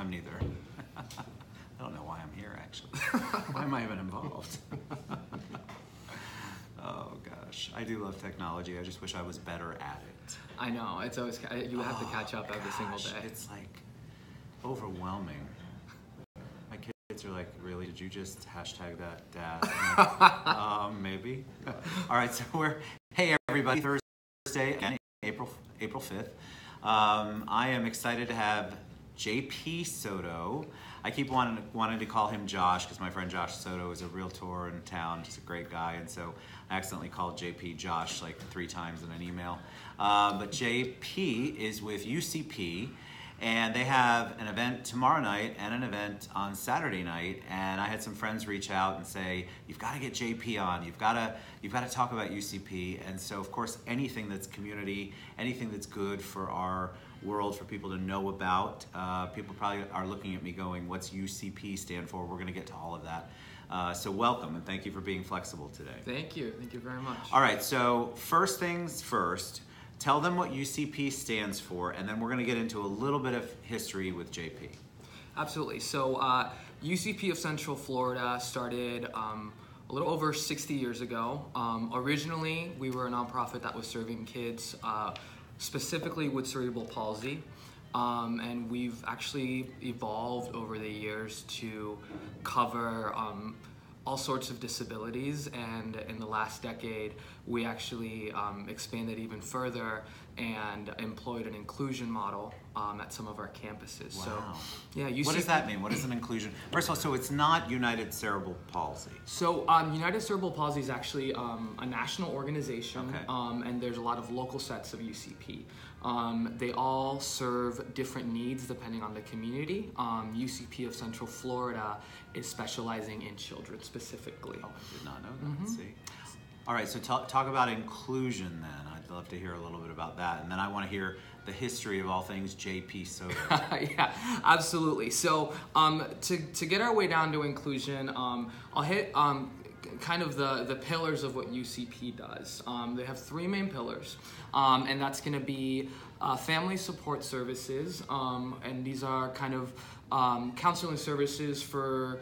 I'm neither. I don't know why I'm here, actually. Why am I even involved? Oh, gosh. I do love technology. I just wish I was better at it. I know. It's always, you have to catch up every single day. It's like overwhelming. My kids are like, really? Did you just hashtag that, Dad? I'm like, maybe. All right, so hey, everybody. Thursday, again, April 5th. I am excited to have JP Soto. I keep wanting to call him Josh because my friend Josh Soto is a realtor in town. He's a great guy, and so I accidentally called JP Josh like 3 times in an email. But JP is with UCP, and they have an event tomorrow night and an event on Saturday night. And I had some friends reach out and say, "You've got to get JP on. You've got to talk about UCP." And so, of course, anything that's community, anything that's good for our world for people to know about. People probably are looking at me going, what's UCP stand for? We're going to get to all of that. So welcome, and thank you for being flexible today. Thank you very much. All right, so first things first, tell them what UCP stands for, and then we're going to get into a little bit of history with JP. Absolutely. So UCP of Central Florida started a little over 60 years ago. Originally, we were a nonprofit that was serving kids specifically with cerebral palsy. And we've actually evolved over the years to cover all sorts of disabilities, and in the last decade we actually expanded even further and employed an inclusion model at some of our campuses. Wow. So, yeah, UCP, what does that mean? What is an inclusion? First of all, so it's not United Cerebral Palsy. So United Cerebral Palsy is actually a national organization, okay. And there's a lot of local sets of UCP. They all serve different needs depending on the community. UCP of Central Florida is specializing in children specifically. Oh, I did not know that. Let's see. All right, so talk about inclusion then. I'd love to hear a little bit about that. And then I want to hear the history of all things JP Soto. Yeah, absolutely. So to get our way down to inclusion, I'll hit kind of the pillars of what UCP does. They have 3 main pillars, and that's going to be family support services, and these are kind of counseling services for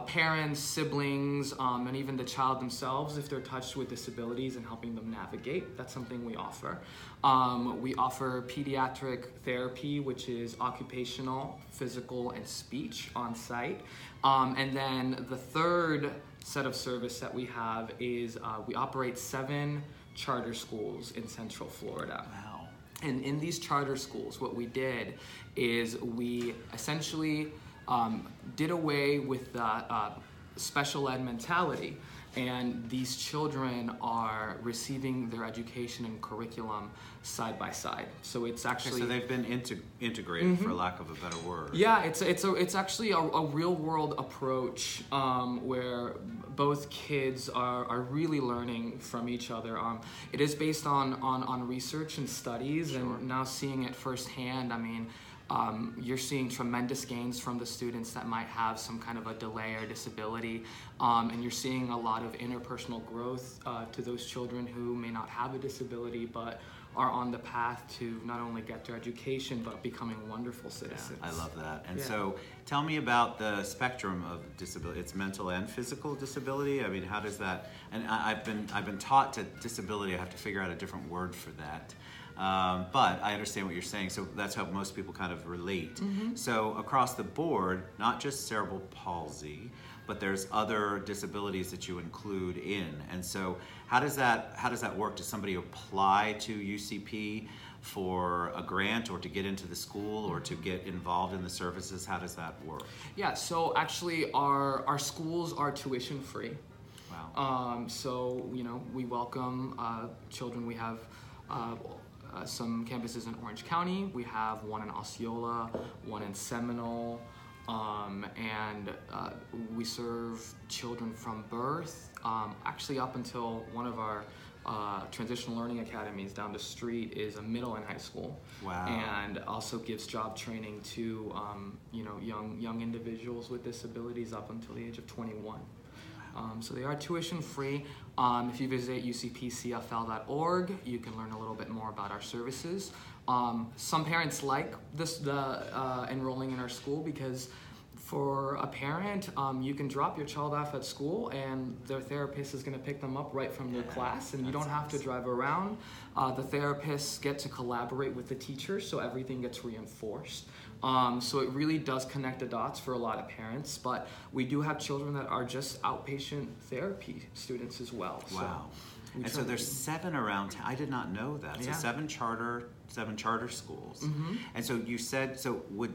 parents, siblings, and even the child themselves if they're touched with disabilities, and helping them navigate. That's something we offer. We offer pediatric therapy, which is occupational, physical, and speech on site. And then the third set of service that we have is we operate 7 charter schools in Central Florida. Wow. And in these charter schools, what we did is we essentially did away with the special ed mentality, and these children are receiving their education and curriculum side by side. So it's actually... Okay, so they've been integrated, for lack of a better word. Yeah, it's actually a real world approach where both kids are really learning from each other. It is based on research and studies, Sure. and now seeing it firsthand. I mean, you're seeing tremendous gains from the students that might have some kind of a delay or disability, and you're seeing a lot of interpersonal growth to those children who may not have a disability but are on the path to not only get their education but becoming wonderful citizens. Yeah, I love that. And Yeah. so tell me about the spectrum of disability. It's mental and physical disability. I mean, how does that, and I've been taught to disability. I have to figure out a different word for that. But I understand what you're saying, so that's how most people kind of relate. So across the board, not just cerebral palsy, but there's other disabilities that you include in. And so how does that work? Does somebody apply to UCP for a grant, or to get into the school, or to get involved in the services? How does that work? Yeah, so actually our schools are tuition free. Wow. So, we welcome children. We have some campuses in Orange County. We have one in Osceola, one in Seminole, and we serve children from birth, actually up until one of our transitional learning academies down the street is a middle and high school. Wow. And also gives job training to young individuals with disabilities up until the age of 21. So they are tuition free. If you visit ucpcfl.org, you can learn a little bit more about our services. Some parents like enrolling in our school, because for a parent, you can drop your child off at school and their therapist is going to pick them up right from their class, and you don't have to drive around. The therapists get to collaborate with the teachers, so everything gets reinforced. So it really does connect the dots for a lot of parents, but we do have children that are just outpatient therapy students as well. Wow. And so there's 7 around town. I did not know that. So Yeah. 7 charter schools. Mm-hmm. And so you said, so would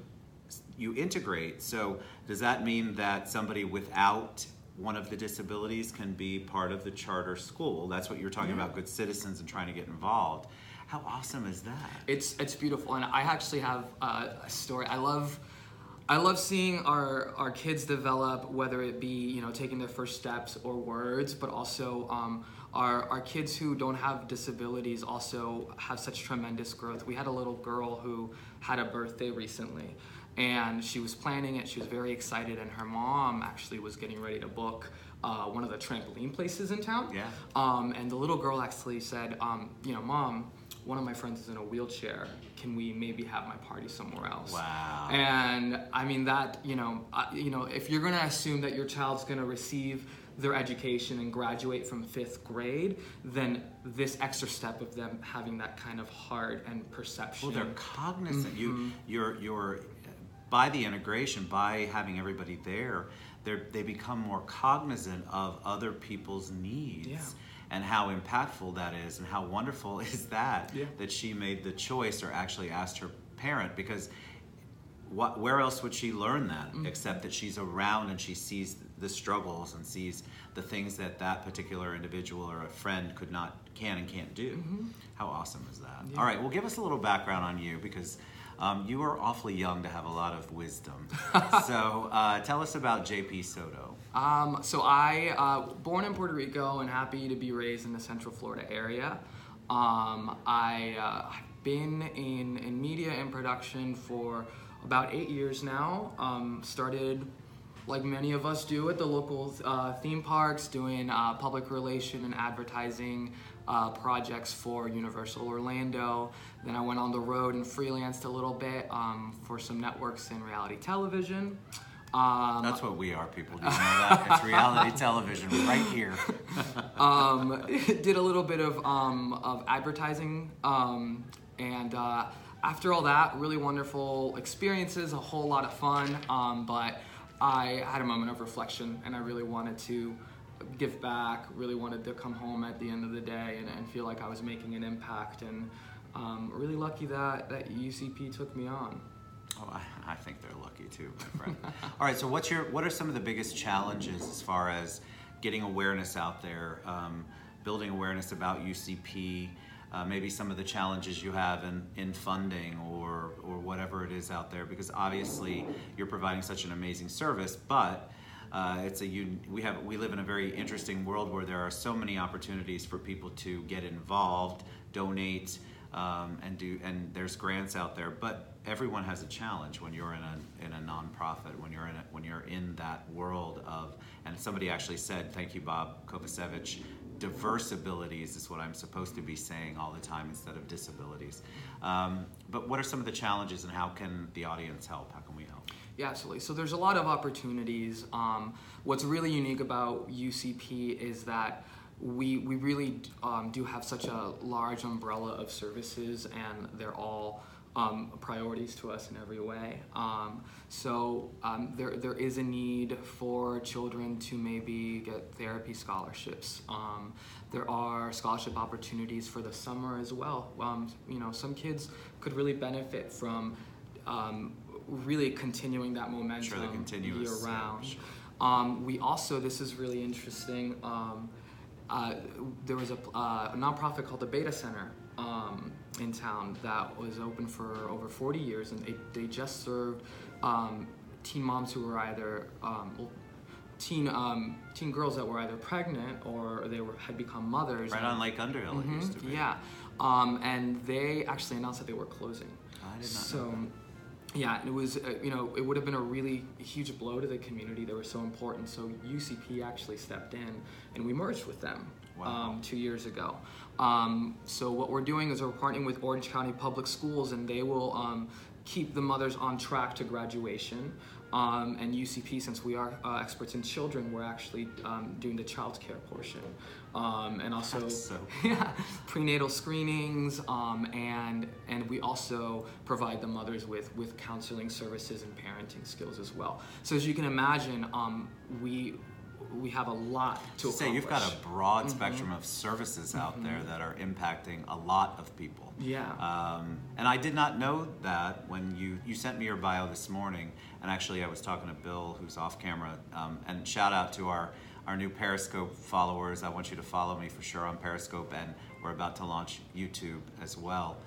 you integrate? So does that mean that somebody without one of the disabilities can be part of the charter school? That's what you're talking about, good citizens and trying to get involved. How awesome is that? It's beautiful, and I actually have a story. I love seeing our kids develop, whether it be taking their first steps or words, but also our kids who don't have disabilities also have such tremendous growth. We had a little girl who had a birthday recently, and she was planning it. She was very excited, and her mom actually was getting ready to book one of the trampoline places in town. Yeah. And the little girl actually said, Mom, one of my friends is in a wheelchair. Can we maybe have my party somewhere else? Wow. And I mean that, if you're gonna assume that your child's gonna receive their education and graduate from 5th grade, then this extra step of them having that kind of heart and perception. Well, they're cognizant. Mm-hmm. You're by the integration, by having everybody there, they become more cognizant of other people's needs. Yeah. And how impactful that is, and how wonderful is that, Yeah. that she made the choice or actually asked her parent, because where else would she learn that except that she's around and she sees the struggles and sees the things that particular individual or a friend can and can't do. How awesome is that? Yeah. All right, well, give us a little background on you, because you are awfully young to have a lot of wisdom. So tell us about JP Soto. So I, born in Puerto Rico and happy to be raised in the Central Florida area. I've been in media and production for about 8 years now. Started, like many of us do, at the local theme parks, doing public relation and advertising projects for Universal Orlando. Then I went on the road and freelanced a little bit for some networks in reality television. That's what we are, people. Do you know that? It's reality television right here. Did a little bit of advertising, and after all that, really wonderful experiences, a whole lot of fun, but I had a moment of reflection, and I really wanted to give back, really wanted to come home at the end of the day and feel like I was making an impact, and really lucky that UCP took me on. Oh, I think they're lucky too, my friend. All right, so what are some of the biggest challenges as far as getting awareness out there, building awareness about UCP, maybe some of the challenges you have in funding or whatever it is out there, because obviously you're providing such an amazing service, but we live in a very interesting world where there are so many opportunities for people to get involved, donate, and there's grants out there, but everyone has a challenge when you're in a nonprofit, when you're in that world of, and somebody actually said, thank you, Bob Kovacevic, diverse abilities is what I'm supposed to be saying all the time instead of disabilities. But what are some of the challenges, and how can the audience help? How can we help? Yeah, absolutely. So there's a lot of opportunities. What's really unique about UCP is that we really do have such a large umbrella of services, and they're all priorities to us in every way. So there is a need for children to maybe get therapy scholarships. There are scholarship opportunities for the summer as well. Some kids could really benefit from really continuing that momentum year-round. Sure. We also, this is really interesting, there was a nonprofit called the Beta Center in town that was open for over 40 years, and they just served teen moms who were either teen girls that were either pregnant or had become mothers. Right on Lake Underhill, it used to be. Yeah, and they actually announced that they were closing. I did not know that. Yeah, it was, it would have been a really huge blow to the community. They were so important. So UCP actually stepped in, and we merged with them 2 years ago. So what we're doing is we're partnering with Orange County Public Schools, and they will keep the mothers on track to graduation. And UCP, since we are experts in children, we're actually doing the child care portion. And also prenatal screenings, and we also provide the mothers with counseling services and parenting skills as well. So as you can imagine, we have a lot to accomplish. You've got a broad spectrum of services out there that are impacting a lot of people. Yeah. And I did not know that when you sent me your bio this morning, and actually I was talking to Bill, who's off camera, and shout out to our new Periscope followers. I want you to follow me for sure on Periscope, and we're about to launch YouTube as well,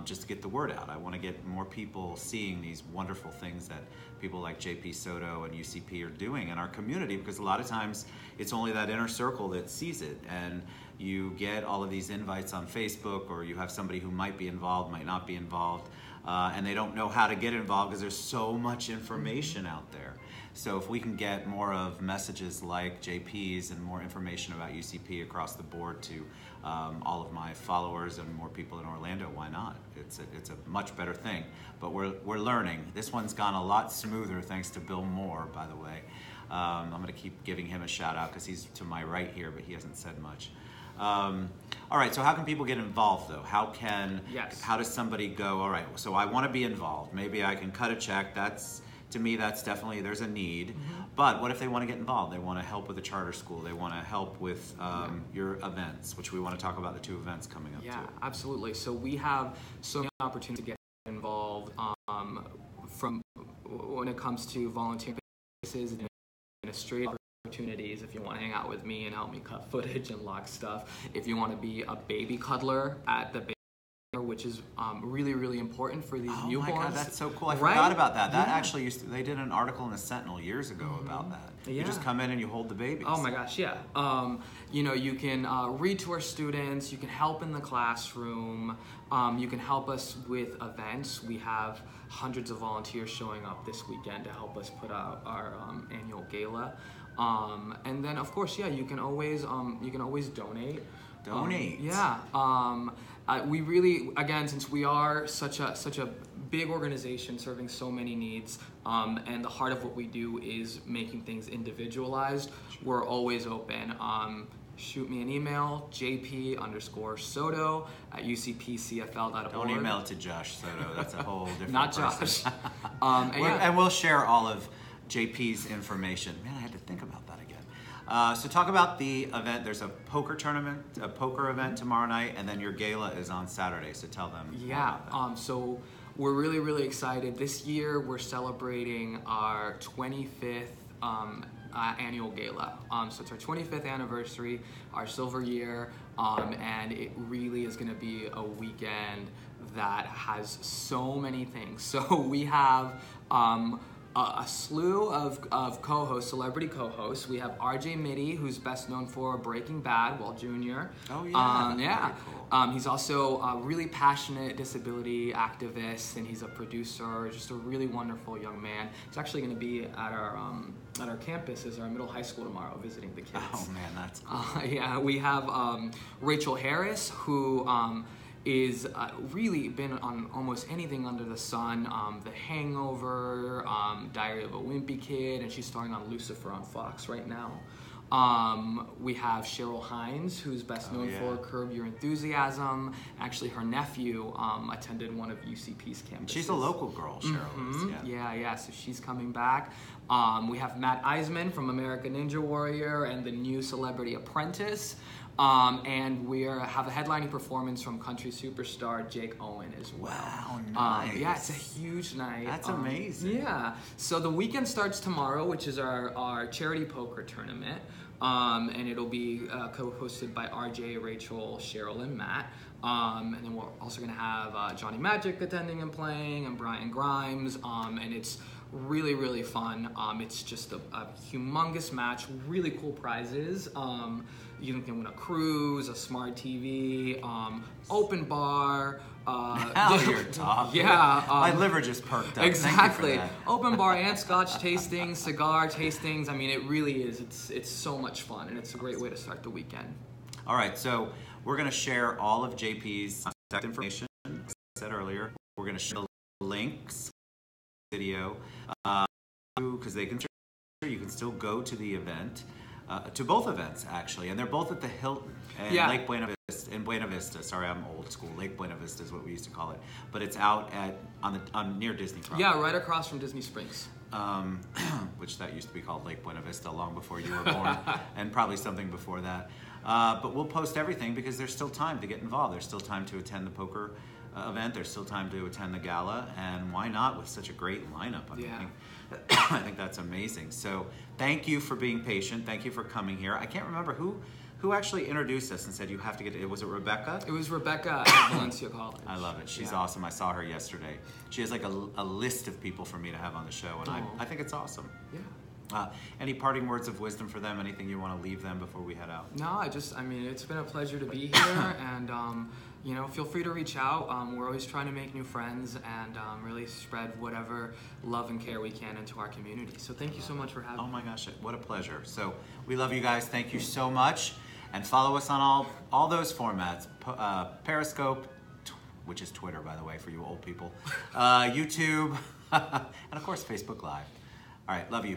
just to get the word out. I want to get more people seeing these wonderful things that people like JP Soto and UCP are doing in our community, because a lot of times it's only that inner circle that sees it, and you get all of these invites on Facebook, or you have somebody who might be involved, might not be involved, and they don't know how to get involved because there's so much information out there. So if we can get more of messages like JP's and more information about UCP across the board to all of my followers and more people in Orlando, why not? It's a much better thing. But we're learning. This one's gone a lot smoother thanks to Bill Moore, by the way. I'm going to keep giving him a shout out because he's to my right here, but he hasn't said much. All right, so how can people get involved though? How does somebody go, all right, so I want to be involved. Maybe I can cut a check. To me, that's definitely, there's a need. But what if they want to get involved? They want to help with a charter school. They want to help with your events, which we want to talk about the 2 events coming up too. Yeah, absolutely. So we have so many opportunities to get involved from when it comes to volunteer bases and administrative opportunities. If you want to hang out with me and help me cut footage and log stuff. If you want to be a baby cuddler at the which is really, really important for these newborns. Oh my God, that's so cool. I forgot about that. That actually they did an article in the Sentinel years ago about that. You just come in and you hold the babies. Oh my gosh, yeah. You can read to our students, you can help in the classroom, you can help us with events. We have hundreds of volunteers showing up this weekend to help us put out our annual gala. And then of course, you can always donate. We really, again, since we are such a big organization serving so many needs, and the heart of what we do is making things individualized, we're always open. Shoot me an email, jp_soto@ucpcfl.org. Don't email it to Josh Soto. That's a whole different Not person. Josh. And we'll share all of JP's information. Man, I had to think about that again. So talk about the event. There's a poker tournament, a poker event tomorrow night, and then your gala is on Saturday. So tell them. Yeah. So we're really, really excited. This year we're celebrating our 25th annual gala. So it's our 25th anniversary, our silver year, and it really is going to be a weekend that has so many things. So we have a slew of co-hosts, celebrity co-hosts. We have RJ Mitty, who's best known for Breaking Bad, Walt Jr. Oh yeah, Very cool. He's also a really passionate disability activist, and he's a producer, just a really wonderful young man. He's actually going to be at our campus as our middle high school tomorrow, visiting the kids. Oh man, that's cool. We have Rachel Harris, who is really been on almost anything under the sun. The Hangover, Diary of a Wimpy Kid, and she's starring on Lucifer on Fox right now. We have Cheryl Hines, who's best known for Curb Your Enthusiasm. Actually, her nephew attended one of UCP's campuses. She's a local girl, Cheryl is. Yeah, so she's coming back. We have Matt Eisman from American Ninja Warrior and the new Celebrity Apprentice. And we have a headlining performance from country superstar Jake Owen as well. Wow, nice. Yeah, it's a huge night. That's amazing. Yeah. So the weekend starts tomorrow, which is our charity poker tournament. And it'll be co-hosted by RJ, Rachel, Cheryl, and Matt. And then we're also going to have Johnny Magic attending and playing, and Brian Grimes. And it's really, really fun. It's just a humongous match, really cool prizes. You can win a cruise, a smart TV, open bar. Now you're talking. Yeah. My liver just perked up. Exactly. Thank you for that. Open bar and scotch tastings, cigar tastings. I mean, it really is. It's so much fun, and it's a great way to start the weekend. All right, so we're going to share all of JP's contact information. Like I said earlier, we're going to share the links video because they can. You can still go to the event, to both events actually, and they're both at the Hilton and Lake Buena Vista. In Buena Vista, sorry, I'm old school. Lake Buena Vista is what we used to call it, but it's out on near Disney property. Yeah, right across from Disney Springs. Which that used to be called Lake Buena Vista long before you were born, and probably something before that. But we'll post everything because there's still time to get involved. There's still time to attend the poker event. There's still time to attend the gala, and why not with such a great lineup? I think that's amazing. So thank you for being patient. Thank you for coming here. I can't remember who actually introduced us and said you have to get it. Was it Rebecca? It was Rebecca at Valencia College. I love it. She's awesome. I saw her yesterday. She has like a list of people for me to have on the show, and I think it's awesome. Yeah. Any parting words of wisdom for them? Anything you want to leave them before we head out? No, it's been a pleasure to be here, and feel free to reach out. We're always trying to make new friends and really spread whatever love and care we can into our community. So thank you so much for having me. Oh my gosh, what a pleasure. So we love you guys. Thank you so much. And follow us on all those formats. Periscope, which is Twitter, by the way, for you old people. YouTube, and of course, Facebook Live. All right, love you.